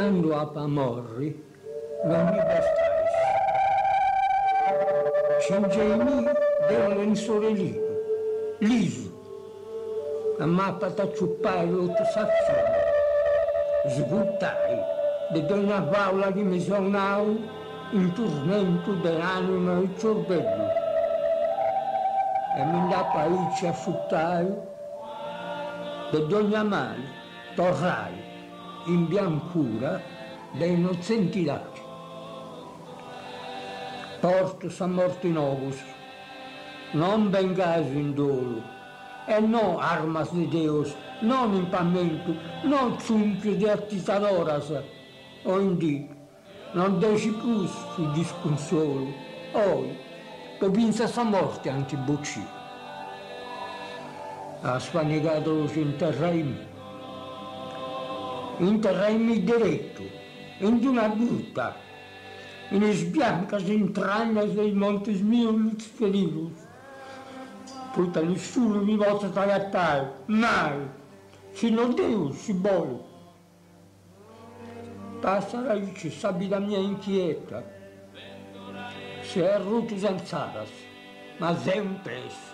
Quando a Pamorri non mi bastai, cingemi del lenzuolino, liso, a mappa t'acciuppai l'otto sazzone, sbuttai de donna Paola di Mesonau in tormento dell'anima e il cervello, e mi andai a affuttai de donna Mali, torrai in biancura dei innocenti lati. Porto San morto in ovus, non vengas in dolo, e no armas de Deus, non impamento, non ciumpio di artisadoras, o indi, non deci plus su disconsolo, oi, lo pinza San morte anche bocci. Ha spanigato lo interraimi diretto, in una gruta, in sbiancas entrañas dei montes mios feridos. Puta, nessuno mi possa tagattare, mai, se non Deus si vuole. Passa la luce, sabi la mia inquieta, se è rotto senzaras, ma sempre.